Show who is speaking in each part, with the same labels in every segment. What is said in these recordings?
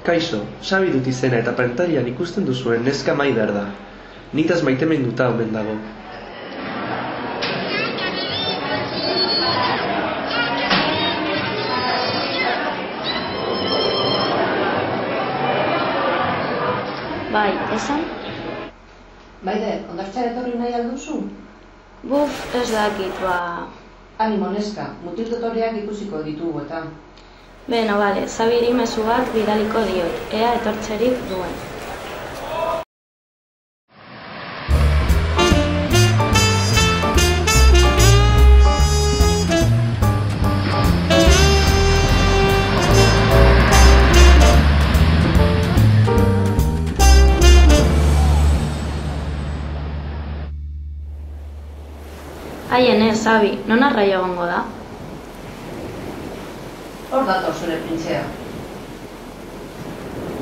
Speaker 1: Kaixo, Xabi dut izena eta pantailan ikusten duzuen neska Maider da. Nitaz maiteminduta omen dago.
Speaker 2: Bai, esan?
Speaker 3: Maider, ondartzara etorri nahi alduzu?
Speaker 2: Buf, ez dakit,
Speaker 3: Animo neska, mutil dotoreak ikusiko ditugu eta.
Speaker 2: Beno, bale, Xabiri mezu bat bidaliko diot, ea etortzerik duen. Haien ez, Xabi, non arraio egongo da?
Speaker 3: Hor dator zure printzea.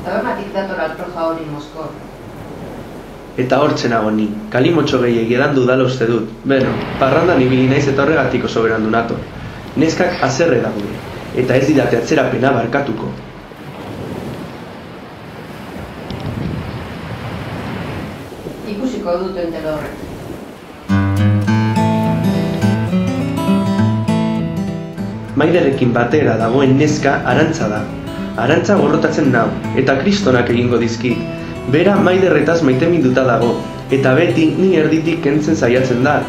Speaker 3: Tabernatik dator altroja hori mozkor.
Speaker 1: Eta hortzen nago ni, kalimotxo gehiegi edandu dala uste dut. Beno, parrandan ibili naiz eta horregatik oso berandu nator. Neskak haserre daude, eta ez didate atzerapena barkatuko.
Speaker 3: Ikusiko dut entero horrek.
Speaker 1: Maiderekin batera dagoen neska Arantza da. Arantza gorrotatzen nau, eta kristonak egingo dizkit. Bera Maiderretaz maiteminduta dago, eta beti ni erditik kentzen saiatzen da.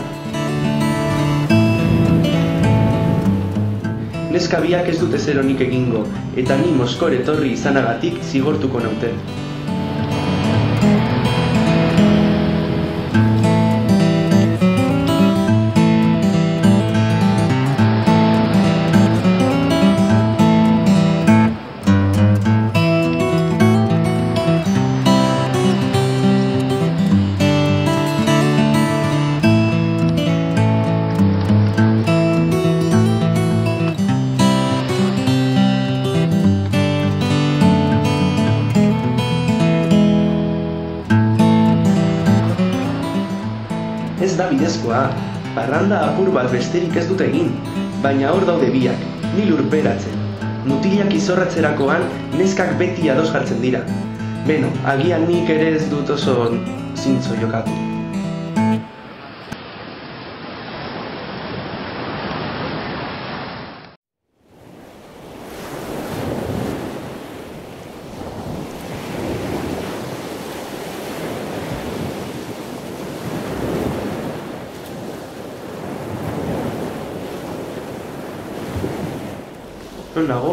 Speaker 1: Neska biak ez dute zeronik egingo, eta ni Moskor etorri izanagatik zigortuko naute. Ez da bidezkoa, parranda apur bat besterik ez dut egin, baina hor daude biak, ni lurperatzen. Mutilak izorratzerakoan neskak beti ados jartzen dira. Beno, agian nik ere ez dut oso zintzo jokatu. Non nago?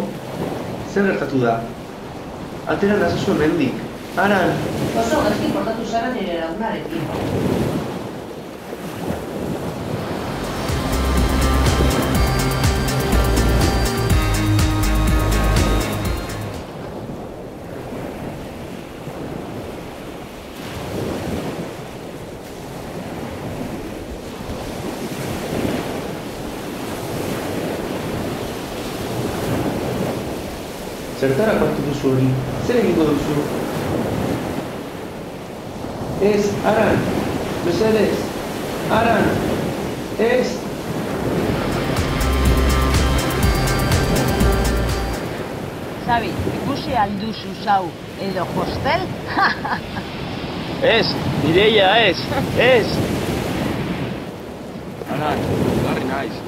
Speaker 1: Zer gertatu da? Atera nazazu hemendik. Aran!
Speaker 3: Oso gaizki portatu zara nire lagunarekin.
Speaker 1: Zertarako hartu duzu hori? Zer egingo duzu? Ez, Aran! Mesedez! Aran! Ez!
Speaker 4: Xabi, ikusi alduzu zau edo hostel?
Speaker 5: Ez, Mireia ez, ez! Aran, garri naiz.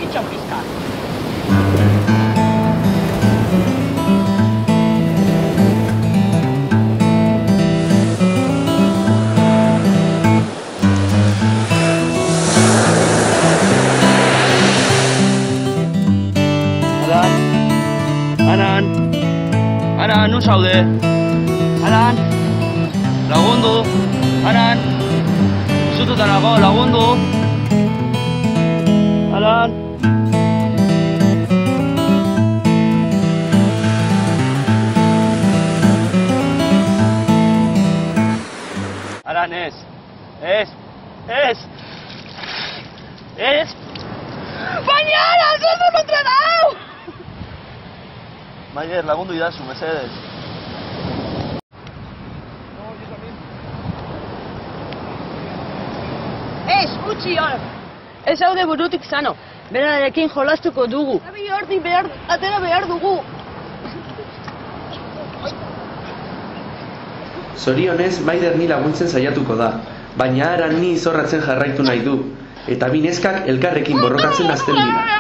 Speaker 4: Itxon pizka.
Speaker 5: Aran, non zaude? Aran, lagundu, Aran, zututa nago, lagundu. Aran. Aran, ez, ez, ez, ez.
Speaker 4: Baina, Aran, zer dut entrenau!
Speaker 5: Maider, lagundu idazu, mesedez.
Speaker 4: Ez, utzi hor! Ez haude burutik zano, berarekin jolastuko dugu. Zabi hortik atera behar dugu.
Speaker 1: Zorionez, Maider ni laguntzen saiatuko da, baina Aran ni izorratzen jarraitu nahi du, eta bi neskak elkarrekin borrokatzen hasten dira.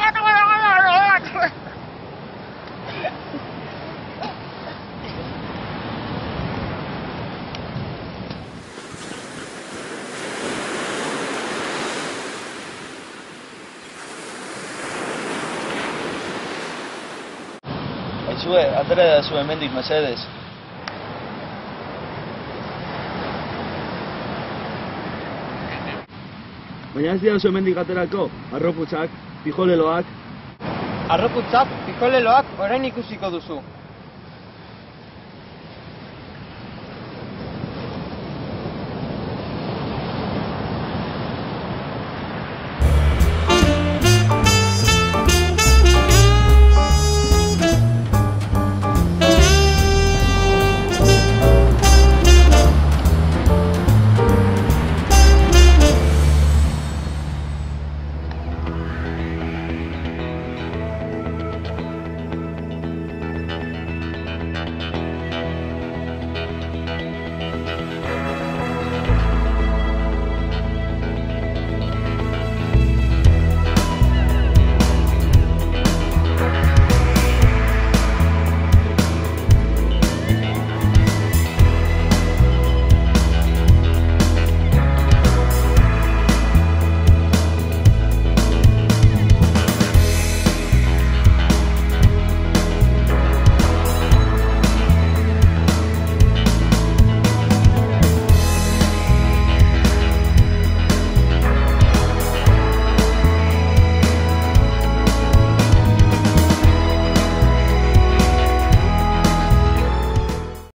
Speaker 5: Aizue, atera da zu hemendik mesedez. Baina ez dira zu hemendik aterako, arroputzak, pijoleloak.
Speaker 6: Arroputzak, pijoleloak orain ikusiko duzu.